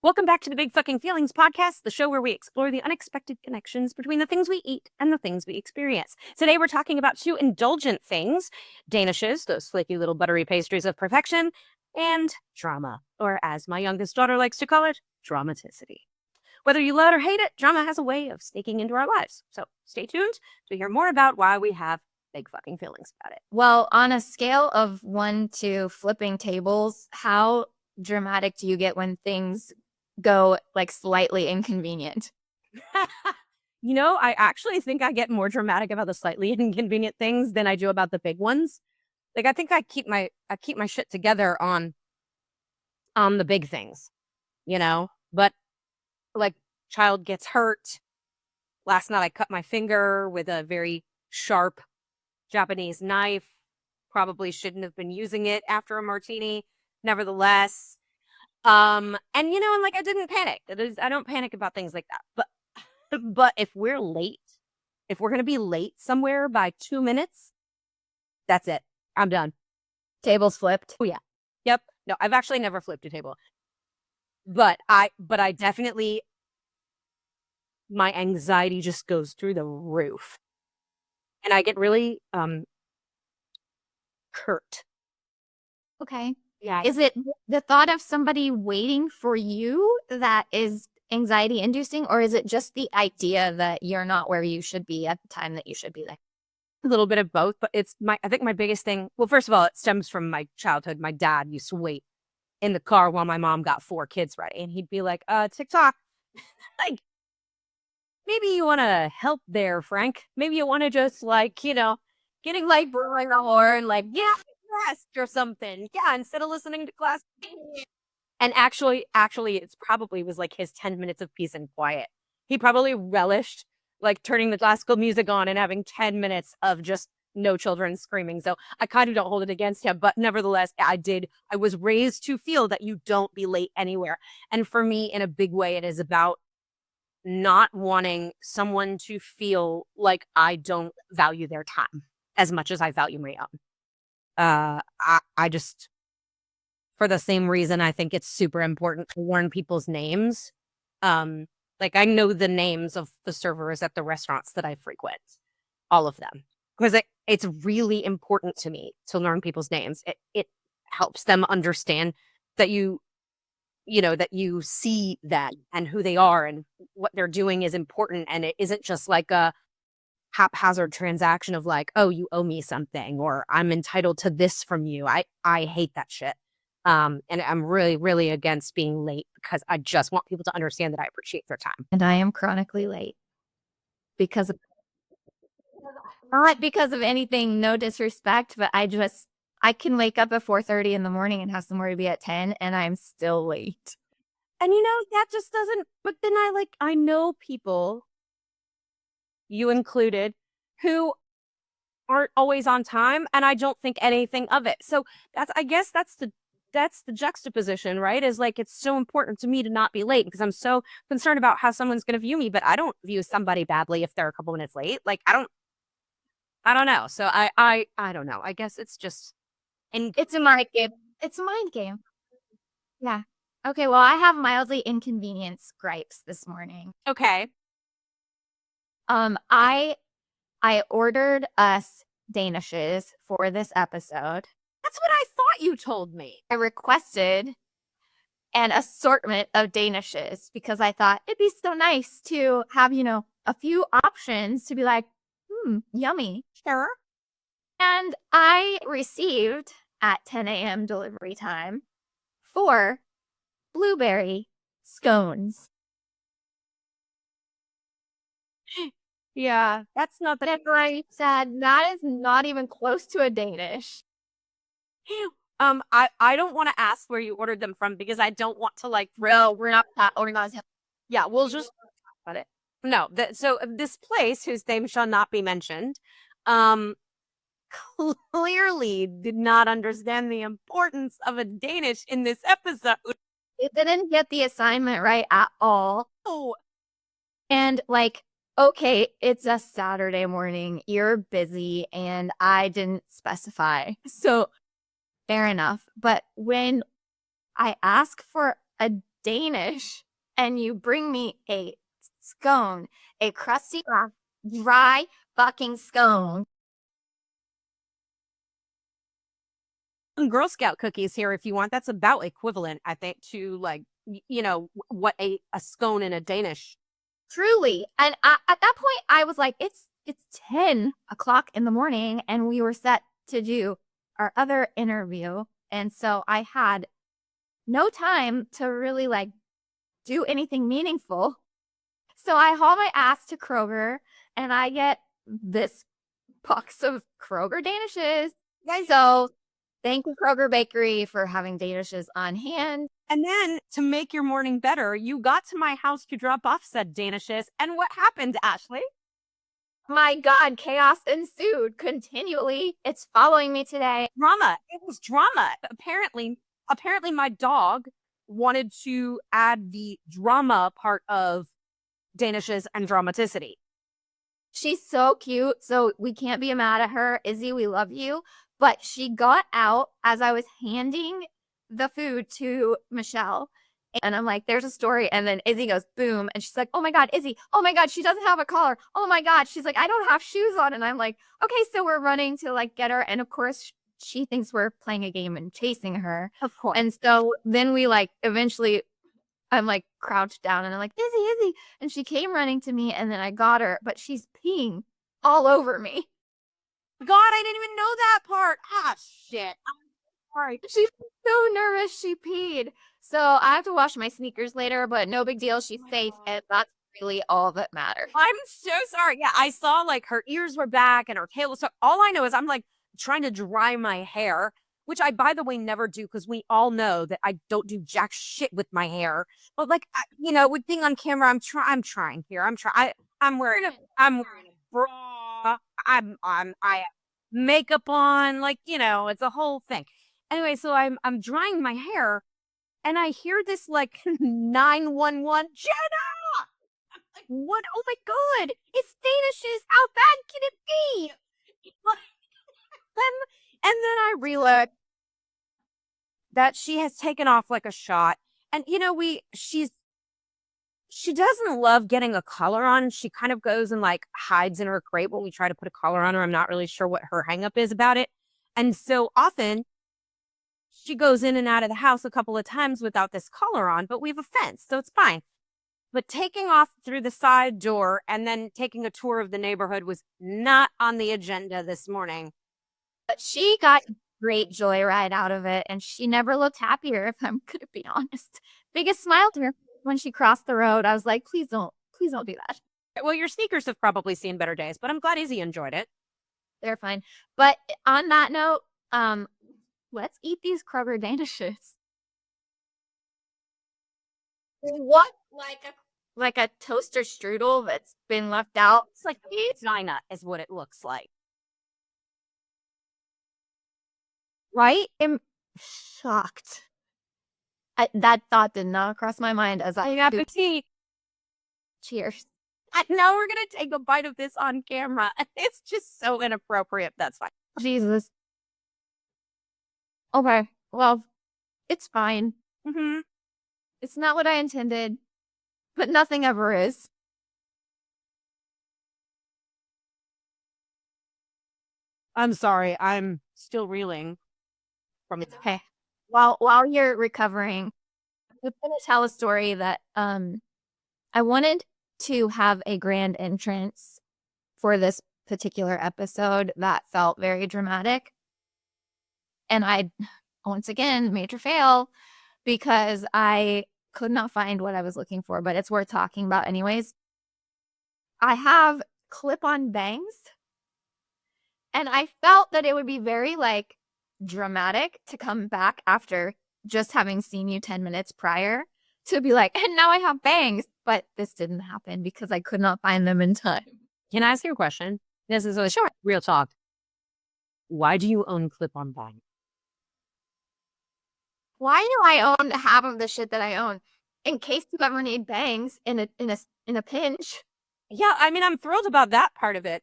Welcome back to the Big Fucking Feelings podcast, the show where we explore the unexpected connections between the things we eat and the things we experience. Today we're talking about two indulgent things, Danishes, those flaky little buttery pastries of perfection, and drama, or as my youngest daughter likes to call it, dramaticity. Whether you love it or hate it, drama has a way of sneaking into our lives. So stay tuned to hear more about why we have big fucking feelings about it. Well, on a scale of 1 to flipping tables, how dramatic do you get when things go like slightly inconvenient? You know, I actually think I get more dramatic about the slightly inconvenient things than I do about the big ones. Like I think I keep my shit together on the big things, you know? But like child gets hurt. Last night I cut my finger with a very sharp Japanese knife. Probably shouldn't have been using it after a martini. Nevertheless, and like I didn't panic. I don't panic about things like that. But if we're late, if we're gonna be late somewhere by 2 minutes, that's it. I'm done. Tables flipped. Oh yeah. Yep. No, I've actually never flipped a table. But I definitely, my anxiety just goes through the roof. And I get really hurt. Okay. Yeah. Is it the thought of somebody waiting for you that is anxiety inducing, or is it just the idea that you're not where you should be at the time that you should be there? A little bit of both, but I think my biggest thing, well, first of all, it stems from my childhood. My dad used to wait in the car while my mom got 4 kids ready. And he'd be like, TikTok, like, maybe you want to help there, Frank. Maybe you want to just getting like blowing the horn, like, yeah, rest or something. Yeah, instead of listening to class. And actually, it's probably was like his 10 minutes of peace and quiet. He probably relished like turning the classical music on and having 10 minutes of just no children screaming. So I kind of don't hold it against him, but nevertheless, I was raised to feel that you don't be late anywhere. And for me, in a big way, it is about not wanting someone to feel like I don't value their time as much as I value my own. I just, for the same reason, I think it's super important to learn people's names. Like I know the names of the servers at the restaurants that I frequent, all of them, because it's really important to me to learn people's names. It helps them understand that that you see that and who they are and what they're doing is important. And it isn't just like a haphazard transaction of like, oh, you owe me something or I'm entitled to this from you. I hate that shit. And I'm really, really against being late because I just want people to understand that I appreciate their time. And I am chronically late because of not because of anything, no disrespect, but I can wake up at 4:30 in the morning and have somewhere to be at 10 and I'm still late. And that just doesn't, but then I know people, you included, who aren't always on time and I don't think anything of it. So I guess that's the juxtaposition, right? Is like, it's so important to me to not be late because I'm so concerned about how someone's going to view me, but I don't view somebody badly if they're a couple minutes late. Like, I don't know. So I don't know. I guess it's just, and It's a mind game. It's a mind game. Yeah. Okay, well, I have mildly inconvenienced gripes this morning. okay. I ordered us Danishes for this episode. That's what I thought you told me. I requested an assortment of Danishes because I thought it'd be so nice to have, a few options to be like, yummy. Sure. And I received at 10 a.m. delivery time 4 blueberry scones. Yeah, that's not the. And I said, that is not even close to a Danish. I don't want to ask where you ordered them from because I don't want to like. No, we're not ordering those. Yeah, we'll just talk about it. No, so this place, whose name shall not be mentioned, clearly did not understand the importance of a Danish in this episode. It didn't get the assignment right at all. Oh. And okay, it's a Saturday morning, you're busy, and I didn't specify. So fair enough. But when I ask for a Danish and you bring me a scone, a crusty, dry fucking scone. Girl Scout cookies here if you want. That's about equivalent, I think, to like what a scone in a Danish. Truly. And at that point, I was like, it's 10 o'clock in the morning, and we were set to do our other interview. And so I had no time to really like do anything meaningful. So I haul my ass to Kroger and I get this box of Kroger Danishes. So thank you, Kroger Bakery, for having Danishes on hand. And then to make your morning better, you got to my house to drop off said Danishes. And what happened, Ashley? My God, chaos ensued continually. It's following me today. Drama. It was drama. Apparently my dog wanted to add the drama part of Danishes and Dramaticity. She's so cute, so we can't be mad at her. Izzy, we love you. But she got out as I was handing the food to Michelle. And I'm like, there's a story. And then Izzy goes, boom. And she's like, oh my God, Izzy. Oh my God, she doesn't have a collar. Oh my God. She's like, I don't have shoes on. And I'm like, okay, so we're running to like get her. And of course, she thinks we're playing a game and chasing her. Of course. And so then we like eventually, I'm like crouched down and I'm like, Izzy, Izzy. And she came running to me and then I got her, but she's peeing all over me. God, I didn't even know that part. Ah, shit. I'm sorry. She's so nervous she peed. So I have to wash my sneakers later, but no big deal. She's safe, and that's really all that matters. I'm so sorry. Yeah, I saw like her ears were back and her tail was so. All I know is I'm like trying to dry my hair, which I, by the way, never do because we all know that I don't do jack shit with my hair. But like, with being on camera, I'm trying here. I'm wearing a bra. I have makeup on. Like, it's a whole thing. Anyway, so I'm drying my hair. And I hear this like 911, Jenna! What? Oh my God! It's Danishes! How bad can it be? and then I realized that she has taken off like a shot. And she doesn't love getting a collar on. She kind of goes and like hides in her crate when we try to put a collar on her. I'm not really sure what her hang up is about it. And so often she goes in and out of the house a couple of times without this collar on, but we have a fence, so it's fine. But taking off through the side door and then taking a tour of the neighborhood was not on the agenda this morning. But she got great joyride out of it, and she never looked happier, if I'm going to be honest. Biggest smile to her when she crossed the road. I was like, please don't do that. Well, your sneakers have probably seen better days, but I'm glad Izzy enjoyed it. They're fine. But on that note, let's eat these Kroger Danishes. What? Like a toaster strudel that's been left out? It's like vagina is what it looks like. Right? I'm shocked. That thought did not cross my mind as I got the tea. Cheers. Now we're going to take a bite of this on camera. It's just so inappropriate. That's fine. Jesus. Okay. Well, it's fine. Mm-hmm. It's not what I intended, but nothing ever is. I'm sorry. I'm still reeling from it. Okay. While you're recovering, I'm going to tell a story that I wanted to have a grand entrance for this particular episode that felt very dramatic. And I, once again, major fail because I could not find what I was looking for, but it's worth talking about anyways. I have clip-on bangs, and I felt that it would be very like dramatic to come back after just having seen you 10 minutes prior to be like, and now I have bangs. But this didn't happen because I could not find them in time. Can I ask you a question? This is Sure. Real talk. Why do you own clip-on bangs? Why do I own half of the shit that I own? In case you ever need bangs in a pinch. Yeah, I mean, I'm thrilled about that part of it.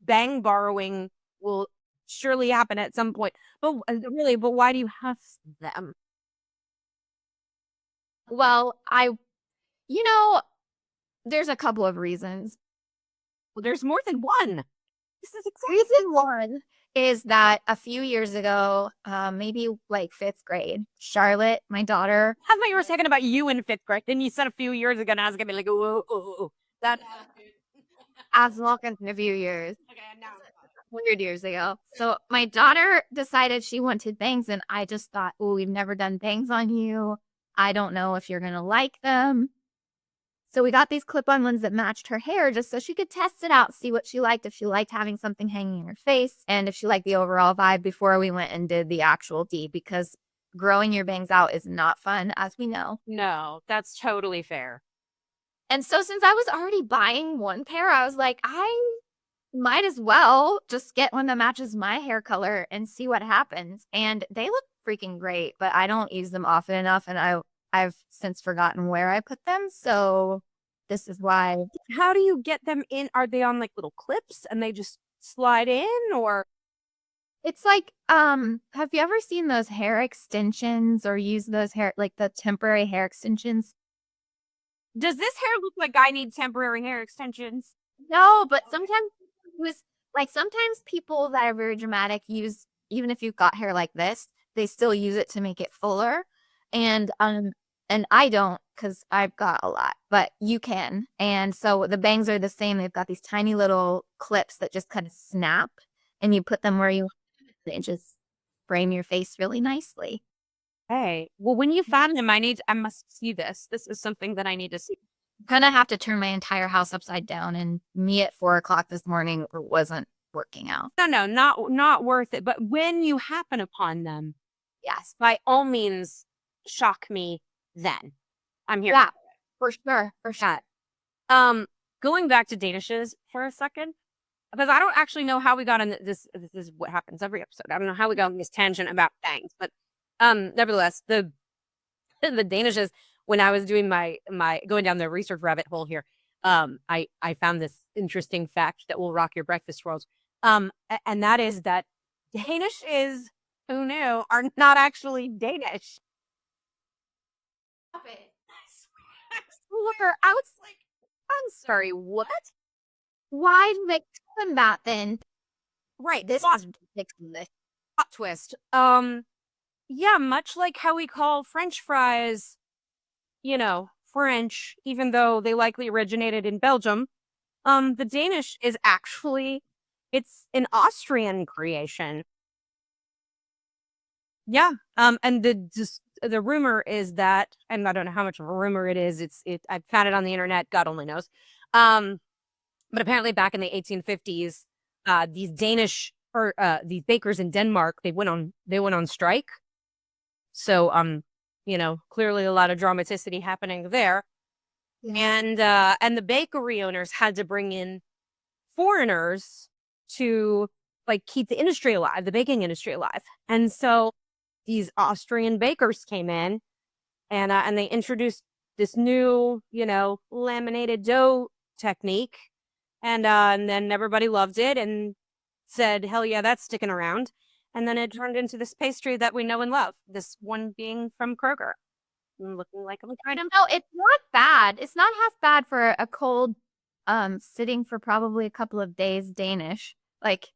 Bang borrowing will surely happen at some point. But why do you have them? Well, you know, there's a couple of reasons. Well, there's more than one. This is exactly Reason one is that a few years ago, maybe like fifth grade, Charlotte, my daughter, I thought you were talking about you in fifth grade. Then you said a few years ago, and I was gonna be like, oh, that. I was walking in a few years, Okay, now. 100 years ago. So my daughter decided she wanted bangs, and I just thought, oh, we've never done bangs on you. I don't know if you're gonna like them. So we got these clip-on ones that matched her hair just so she could test it out, see what she liked, if she liked having something hanging in her face, and if she liked the overall vibe before we went and did the actual D, because growing your bangs out is not fun, as we know. No, that's totally fair. And so since I was already buying one pair, I was like, I might as well just get one that matches my hair color and see what happens. And they look freaking great, but I don't use them often enough, and I've since forgotten where I put them. So this is why. How do you get them in? Are they on like little clips and they just slide in, or It's like, have you ever seen those hair extensions or use those like the temporary hair extensions? does this hair look like I need temporary hair extensions? No, but sometimes sometimes people that are very dramatic use, even if you've got hair like this, they still use it to make it fuller. And I don't, because I've got a lot, but you can. And so the bangs are the same. They've got these tiny little clips that just kind of snap, and you put them where you want and just frame your face really nicely. Hey, well, when you find them, I must see this. This is something that I need to see. Kind of have to turn my entire house upside down, and me at 4 o'clock this morning wasn't working out. No, not worth it. But when you happen upon them, Yes. by all means, shock me then. I'm here. Yeah, for sure. For sure. Going back to Danishes for a second, because I don't actually know how we got in this. This is what happens every episode. I don't know how we got on this tangent about bangs, but nevertheless, the Danishes, when I was doing my going down the research rabbit hole here, I found this interesting fact that will rock your breakfast world. And that is that Danish is, who knew, are not actually Danish. Stop it. I swear, I was like, I'm sorry, what? Why did they tell them that then? Right, This is ridiculous. plot twist. Yeah, much like how we call French fries, French, even though they likely originated in Belgium. The Danish is actually, it's an Austrian creation. Yeah. And the rumor is that, and I don't know how much of a rumor it is. I found it on the internet. God only knows. But apparently back in the 1850s, these Danish or these bakers in Denmark, they went on strike. So, clearly a lot of dramaticity happening there. Yeah. And the bakery owners had to bring in foreigners to like keep the industry alive, the baking industry alive. And so these Austrian bakers came in and they introduced this new, laminated dough technique. And then everybody loved it and said, hell yeah, that's sticking around. And then it turned into this pastry that we know and love, this one being from Kroger. Looking like a item. No, it's not bad. It's not half bad for a cold, sitting for probably a couple of days Danish. Like,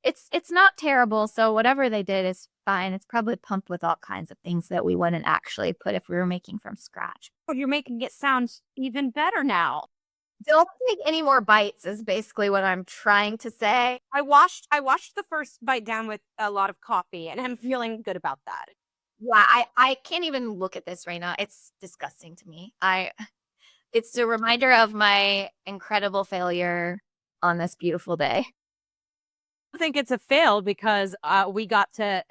it's not terrible. So whatever they did is fine. It's probably pumped with all kinds of things that we wouldn't actually put if we were making from scratch. Oh, you're making it sound even better now. Don't take any more bites is basically what I'm trying to say. I washed the first bite down with a lot of coffee, and I'm feeling good about that. Yeah, I can't even look at this right now. It's disgusting to me. It's a reminder of my incredible failure on this beautiful day. I think it's a fail because we got to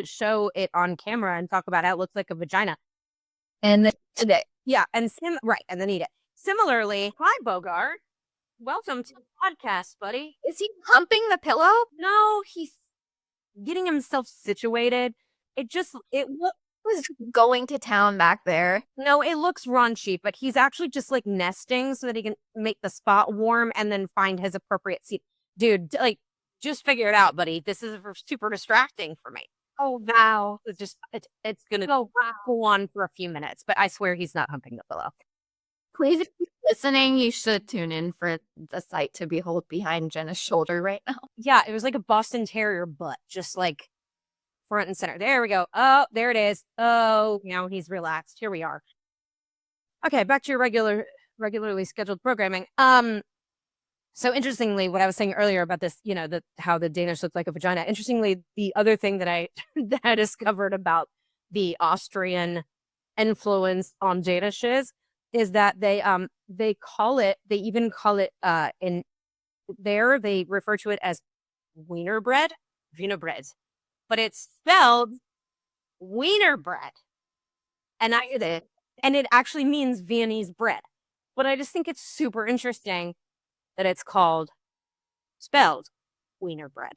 show it on camera and talk about how it looks like a vagina. And then today. Yeah, and and then eat it. Similarly, hi Bogart. Welcome to the podcast, buddy. Is he humping the pillow? No, he's getting himself situated. It was going to town back there. No, it looks raunchy, but he's actually just like nesting so that he can make the spot warm and then find his appropriate seat. Dude, like, just figure it out, buddy. This is super distracting for me. Oh, wow. It's gonna go on for a few minutes, but I swear he's not humping the pillow. Please, if you're listening, you should tune in for the sight to behold behind Jenna's shoulder right now. Yeah, it was like a Boston Terrier butt, just like front and center. There we go. Oh, there it is. Oh, now he's relaxed. Here we are. Okay, back to your regularly scheduled programming. So interestingly, what I was saying earlier about this, how the Danish looked like a vagina. Interestingly, the other thing that I that I discovered about the Austrian influence on Danishes is that they even call it in there they refer to it as wiener bread, but it's spelled wiener bread, and it actually means Viennese bread. But I just think it's super interesting that it's spelled wiener bread.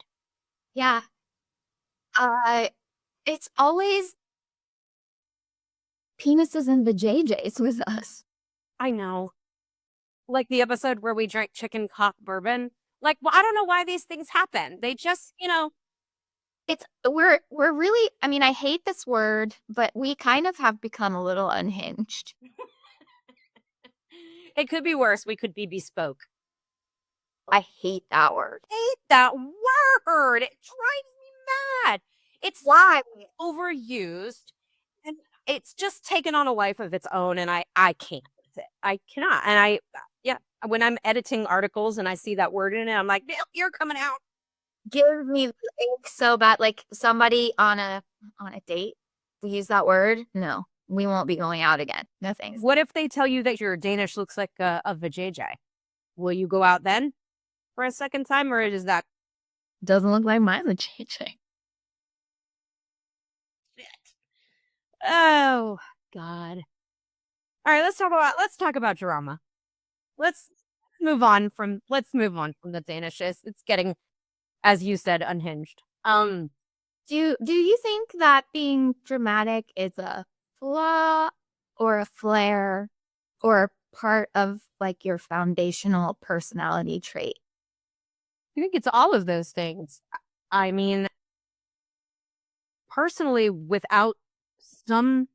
Yeah. It's always penises and vajayjays with us. I know. Like the episode where we drank chicken cock bourbon. Like, well, I don't know why these things happen. They just, We're really, I mean, I hate this word, but we kind of have become a little unhinged. It could be worse. We could be bespoke. I hate that word. Hate that word. It drives me mad. It's Why? overused, and it's just taken on a life of its own, and I can't with it. I cannot. And when I'm editing articles and I see that word in it, I'm like, you're coming out. Give me the ick so bad. Like somebody on a date, we use that word. No, we won't be going out again. No thanks. What if they tell you that your Danish looks like a vajayjay? Will you go out then for a second time, or is that Doesn't look like my vajayjay? Oh God! All right, let's talk about drama. Let's move on from the Danishes. It's getting, as you said, unhinged. Do you think that being dramatic is a flaw or a flair or part of like your foundational personality trait? I think it's all of those things. I mean, personally, without some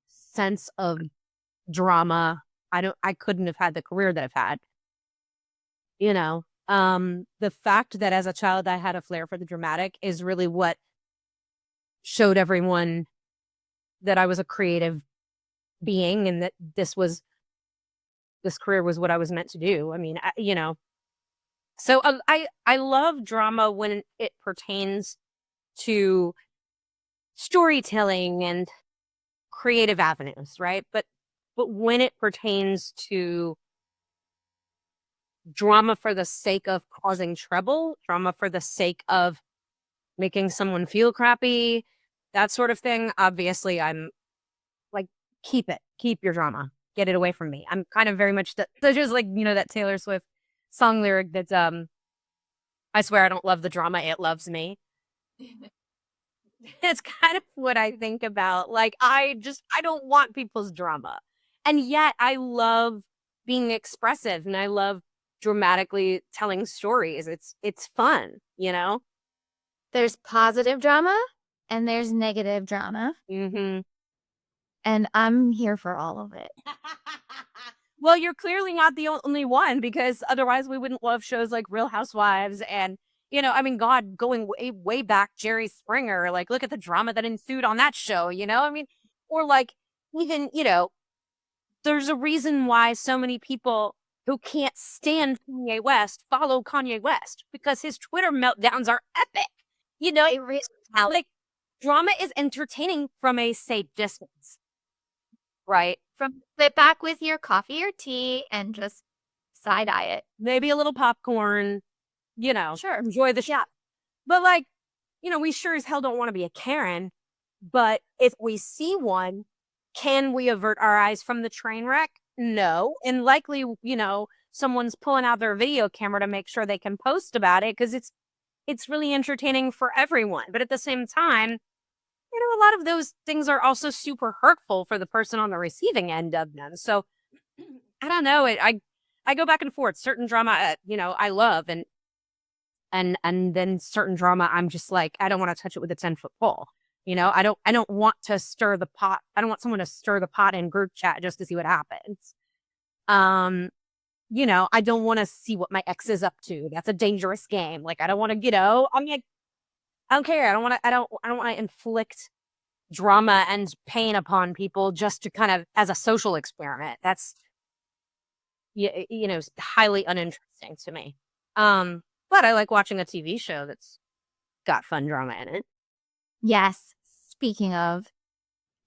sense of drama, I couldn't have had the career that I've had. The fact that as a child I had a flair for the dramatic is really what showed everyone that I was a creative being and that this career was what I was meant to do. I mean, so I love drama when it pertains to storytelling and creative avenues, right? But when it pertains to drama for the sake of causing trouble, drama for the sake of making someone feel crappy, that sort of thing, obviously I'm like, keep your drama, get it away from me. I'm kind of very much just like, that Taylor Swift song lyric that's I swear I don't love the drama, it loves me. It's kind of what I think about. Like, I don't want people's drama. And yet I love being expressive and I love dramatically telling stories. It's fun, There's positive drama and there's negative drama. Mm-hmm. And I'm here for all of it. Well, you're clearly not the only one, because otherwise we wouldn't love shows like Real Housewives and, God, going way, way back, Jerry Springer. Like, look at the drama that ensued on that show, I mean, or like even, there's a reason why so many people who can't stand Kanye West follow Kanye West, because his Twitter meltdowns are epic. Like, drama is entertaining from a safe distance. Right. From sit back with your coffee or tea and just side eye it. Maybe a little popcorn, Sure. Enjoy the show. Yeah. But like, we sure as hell don't want to be a Karen. But if we see one, can we avert our eyes from the train wreck? No. And likely, someone's pulling out their video camera to make sure they can post about it, because it's really entertaining for everyone. But at the same time, a lot of those things are also super hurtful for the person on the receiving end of them. So I don't know. I go back and forth. Certain drama, I love, and then certain drama, I'm just like, I don't want to touch it with a 10-foot pole. I don't want to stir the pot. I don't want someone to stir the pot in group chat just to see what happens. I don't want to see what my ex is up to. That's a dangerous game. Like, I don't want to, I'm like, I don't care. I don't want to inflict drama and pain upon people just to kind of as a social experiment. That's highly uninteresting to me. But I like watching a TV show that's got fun drama in it. Yes. Speaking of,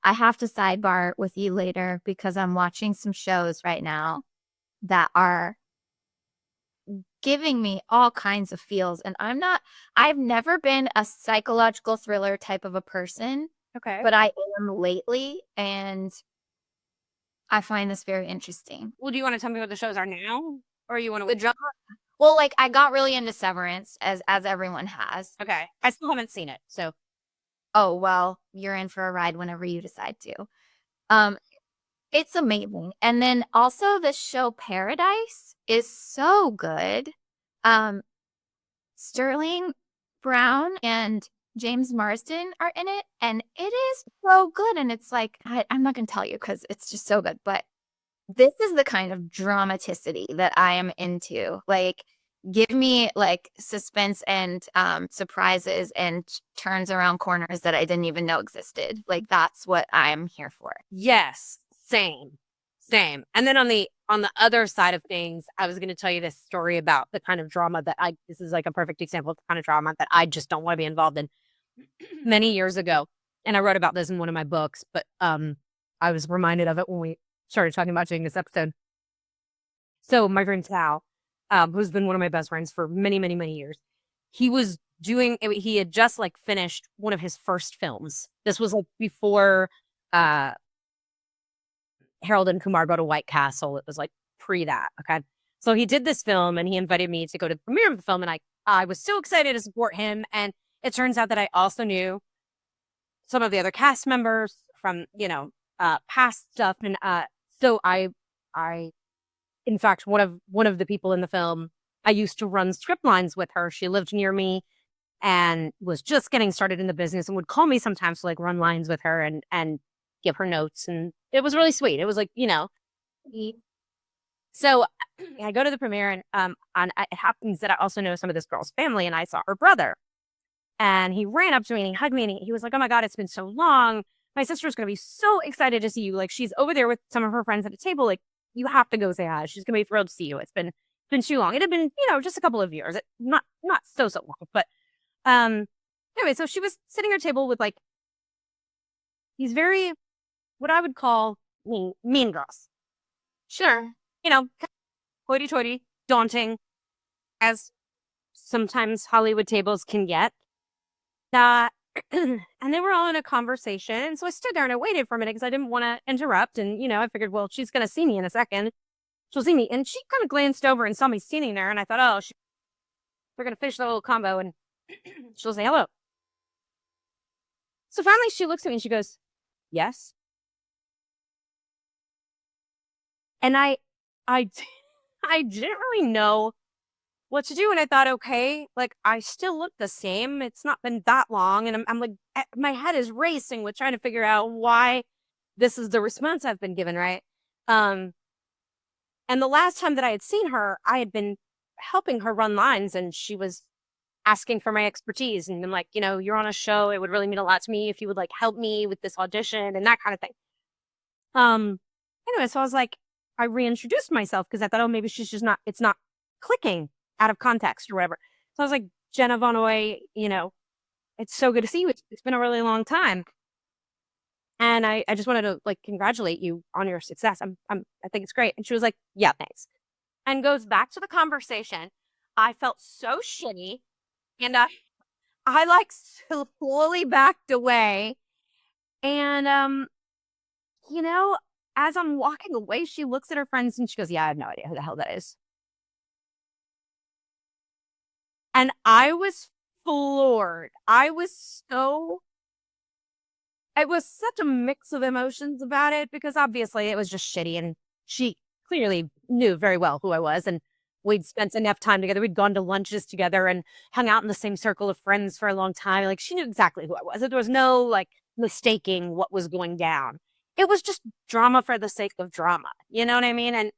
I have to sidebar with you later because I'm watching some shows right now that are giving me all kinds of feels. And I've never been a psychological thriller type of a person. Okay. But I am lately, and I find this very interesting. Well, do you want to tell me what the shows are now? Or you want to withdraw? Well, like, I got really into Severance, as everyone has. Okay. I still haven't seen it, so. Oh, well, you're in for a ride whenever you decide to. It's amazing. And then also the show Paradise is so good. Sterling Brown and James Marsden are in it, and it is so good. And it's like, I'm not going to tell you because it's just so good, but this is the kind of dramaticity that I am into. Like, give me like suspense and surprises and turns around corners that I didn't even know existed. Like, that's what I'm here for. Yes, same. And then on the other side of things, I was going to tell you this story about the kind of drama that this is like a perfect example of the kind of drama that I just don't want to be involved in. Many years ago, and I wrote about this in one of my books, but I was reminded of it when we started talking about doing this episode. So my friend Sal, who's been one of my best friends for many, many, many years, he had just like finished one of his first films. This was like before Harold and Kumar Go to White Castle. It was like pre that. Okay. So he did this film and he invited me to go to the premiere of the film. And I was so excited to support him. And it turns out that I also knew some of the other cast members from, past stuff. And so I, in fact, one of the people in the film, I used to run script lines with her. She lived near me and was just getting started in the business and would call me sometimes to like run lines with her and give her notes. And it was really sweet. It was like, so I go to the premiere and it happens that I also know some of this girl's family and I saw her brother. And he ran up to me and he hugged me and he was like, "Oh my God, it's been so long. My sister's going to be so excited to see you. Like, she's over there with some of her friends at a table. Like, you have to go say hi. She's going to be thrilled to see you. It's been too long." It had been, just a couple of years. Not so long. But anyway, so she was sitting at her table with like these very, what I would call mean girls. Sure. Hoity-toity, daunting, as sometimes Hollywood tables can get. And they were all in a conversation. So I stood there and I waited for a minute because I didn't want to interrupt. And, I figured, well, she's going to see me in a second. She'll see me. And she kind of glanced over and saw me standing there. And I thought, oh, we're going to finish the little combo and she'll say hello. So finally she looks at me and she goes, "Yes." And I didn't really know what to do. And I thought, okay, like, I still look the same. It's not been that long. And I'm like, my head is racing with trying to figure out why this is the response I've been given, right? And the last time that I had seen her, I had been helping her run lines and she was asking for my expertise. And I'm like, you're on a show. It would really mean a lot to me if you would like help me with this audition and that kind of thing. Anyway, so I was like, I reintroduced myself because I thought, oh, maybe it's not clicking out of context or whatever. So I was like, "Jenna Von Oy, it's so good to see you. It's been a really long time. And I just wanted to like congratulate you on your success. I think it's great." And she was like, "Yeah, thanks." And goes back to the conversation. I felt so shitty. And I like slowly backed away. And, as I'm walking away, she looks at her friends and she goes, "Yeah, I have no idea who the hell that is." And I was floored. It was such a mix of emotions about it because obviously it was just shitty and she clearly knew very well who I was. And we'd spent enough time together. We'd gone to lunches together and hung out in the same circle of friends for a long time. Like, she knew exactly who I was. There was no, like, mistaking what was going down. It was just drama for the sake of drama, you know what I mean? And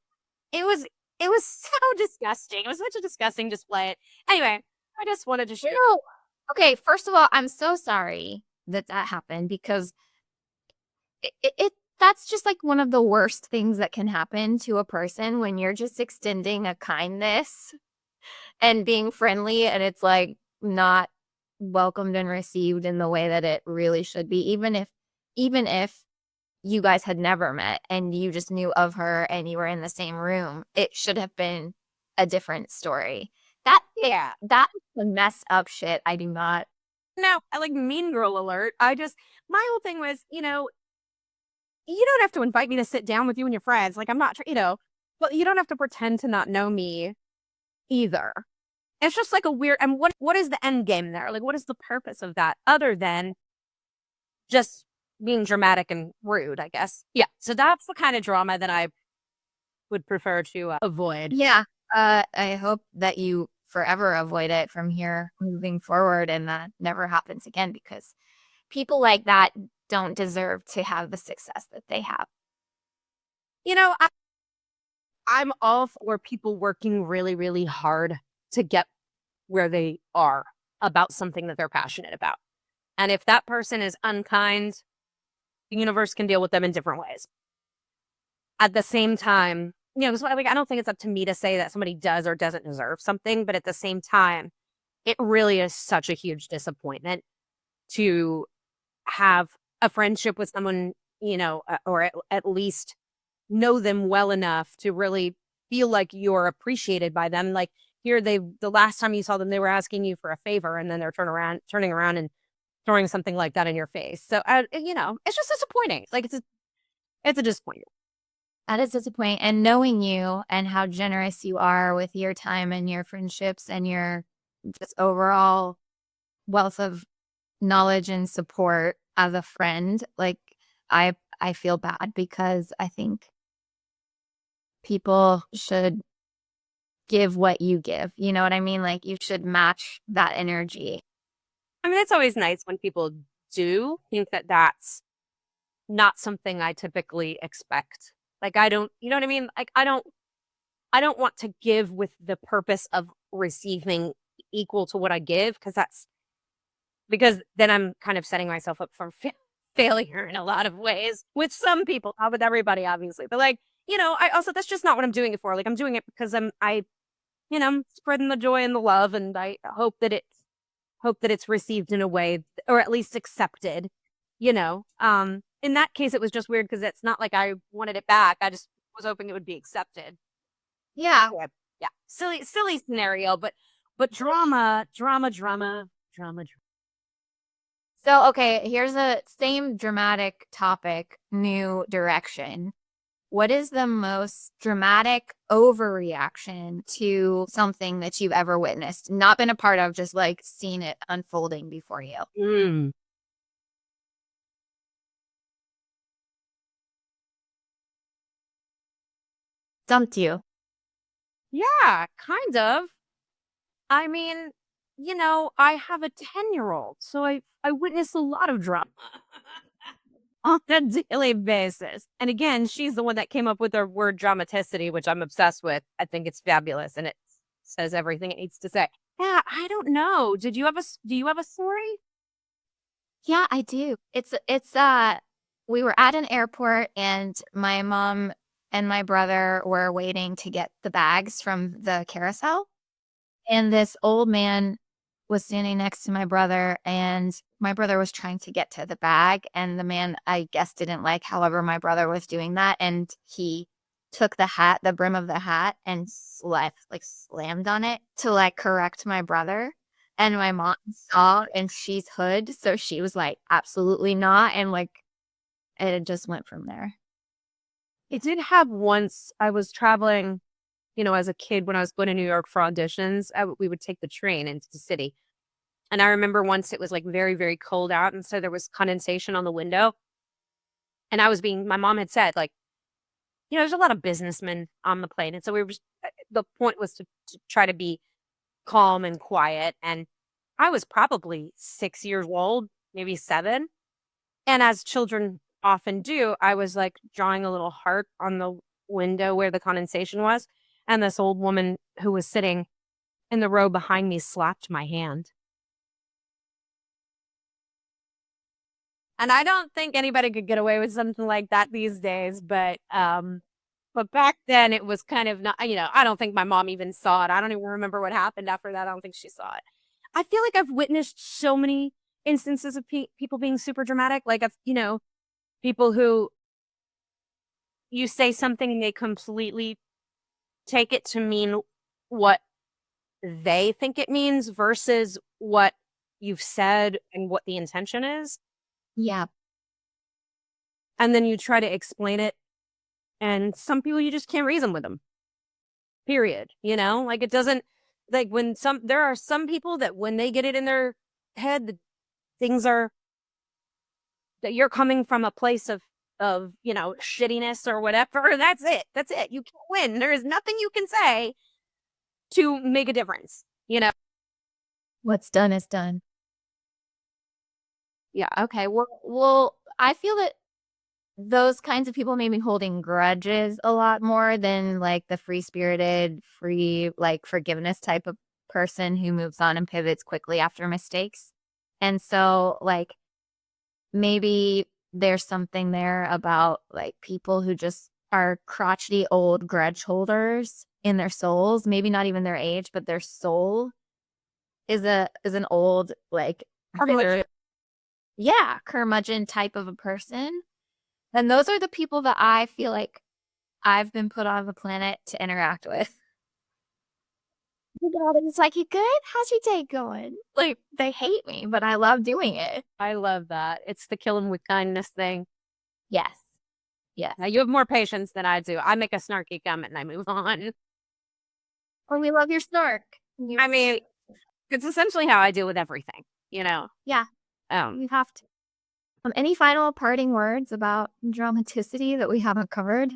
it was it was so disgusting. It was such a disgusting display. Anyway, I just wanted to share. No. Okay, first of all, I'm so sorry that happened because it that's just like one of the worst things that can happen to a person when you're just extending a kindness and being friendly and it's like not welcomed and received in the way that it really should be, even if you guys had never met and you just knew of her and you were in the same room, it should have been a different story. Yeah. That is messed up shit. I do not. No, I like mean girl alert. My whole thing was, you don't have to invite me to sit down with you and your friends. Like, I'm not, but you don't have to pretend to not know me either. It's just like a weird, and what is the end game there? Like, what is the purpose of that other than just being dramatic and rude, I guess. Yeah. So that's the kind of drama that I would prefer to avoid. Yeah. I hope that you forever avoid it from here moving forward and that never happens again because people like that don't deserve to have the success that they have. I'm all for people working really, really hard to get where they are about something that they're passionate about. And if that person is unkind, the universe can deal with them in different ways. At the same time, like, I don't think it's up to me to say that somebody does or doesn't deserve something, but at the same time, it really is such a huge disappointment to have a friendship with someone, or at least know them well enough to really feel like you're appreciated by them. Like, here, the last time you saw them, they were asking you for a favor, and then they're turning around and throwing something like that in your face. So, it's just disappointing. Like, it's a disappointment. That is disappointing. And knowing you and how generous you are with your time and your friendships and your just overall wealth of knowledge and support as a friend, like I feel bad because I think people should give what you give. You know what I mean? Like you should match that energy. I mean, it's always nice when people do think that that's not something I typically expect. Like, I don't, you know what I mean? Like, I don't want to give with the purpose of receiving equal to what I give because then I'm kind of setting myself up for failure in a lot of ways with some people, not with everybody, obviously. But like, that's just not what I'm doing it for. Like, I'm doing it because I'm spreading the joy and the love, and I hope that it's received in a way, or at least accepted. In that case, it was just weird because it's not like I wanted it back. I just was hoping it would be accepted. Yeah. Yeah. Silly scenario, but drama. So, okay, here's a same dramatic topic, new direction. What is the most dramatic overreaction to something that you've ever witnessed? Not been a part of, just like seen it unfolding before you. Mm. Dumped you. Yeah, kind of. I mean, I have a 10-year-old, so I witness a lot of drama on a daily basis. And again, she's the one that came up with the word dramaticity, which I'm obsessed with. I think it's fabulous, and it says everything it needs to say. Yeah, I don't know. Do you have a story? Yeah, I do. We were at an airport and my mom and my brother were waiting to get the bags from the carousel. And this old man was standing next to my brother and my brother was trying to get to the bag and the man, I guess, didn't like however my brother was doing that and he took the brim of the hat and slammed on it to like correct my brother. And my mom saw and she's hood, so she was like, absolutely not. And like it just went from there. It did have once. I was traveling, as a kid when I was going to New York for auditions. We would take the train into the city. And I remember once it was like very, very cold out. And so there was condensation on the window. And my mom had said, like, there's a lot of businessmen on the plane. And so the point was to try to be calm and quiet. And I was probably 6 years old, maybe 7. And as children often do, I was like drawing a little heart on the window where the condensation was. And this old woman who was sitting in the row behind me slapped my hand. And I don't think anybody could get away with something like that these days, but back then it was kind of not, I don't think my mom even saw it. I don't even remember what happened after that. I don't think she saw it. I feel like I've witnessed so many instances of people being super dramatic. Like, people who you say something and they completely take it to mean what they think it means versus what you've said and what the intention is. Yeah. And then you try to explain it. And some people, you just can't reason with them. Period. Like it doesn't, like there are some people that when they get it in their head, that things are, that you're coming from a place of, shittiness or whatever. That's it. That's it. You can't win. There is nothing you can say to make a difference, What's done is done. Yeah. Okay. Well, I feel that those kinds of people may be holding grudges a lot more than like the free-spirited, free, like forgiveness type of person who moves on and pivots quickly after mistakes. And so like maybe there's something there about like people who just are crotchety old grudge holders in their souls, maybe not even their age, but their soul is an old like curmudgeon type of a person. And those are the people that I feel like I've been put on the planet to interact with. It's like, you good? How's your day going? Like, they hate me, but I love doing it. I love that. It's the kill 'em with kindness thing. Yes. Yes. Now, you have more patience than I do. I make a snarky comment and I move on. Oh, we love your snark. I mean, it's essentially how I deal with everything, Yeah, you have to. Any final parting words about dramaticity that we haven't covered?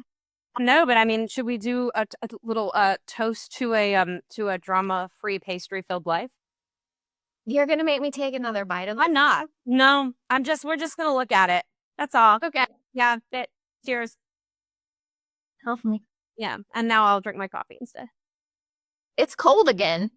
No, but I mean, should we do a little toast to a drama-free pastry-filled life? You're gonna make me take another bite of this? I'm not. No, we're just gonna look at it. That's all. Okay. Yeah, cheers. Help me. Yeah, and now I'll drink my coffee instead. It's cold again.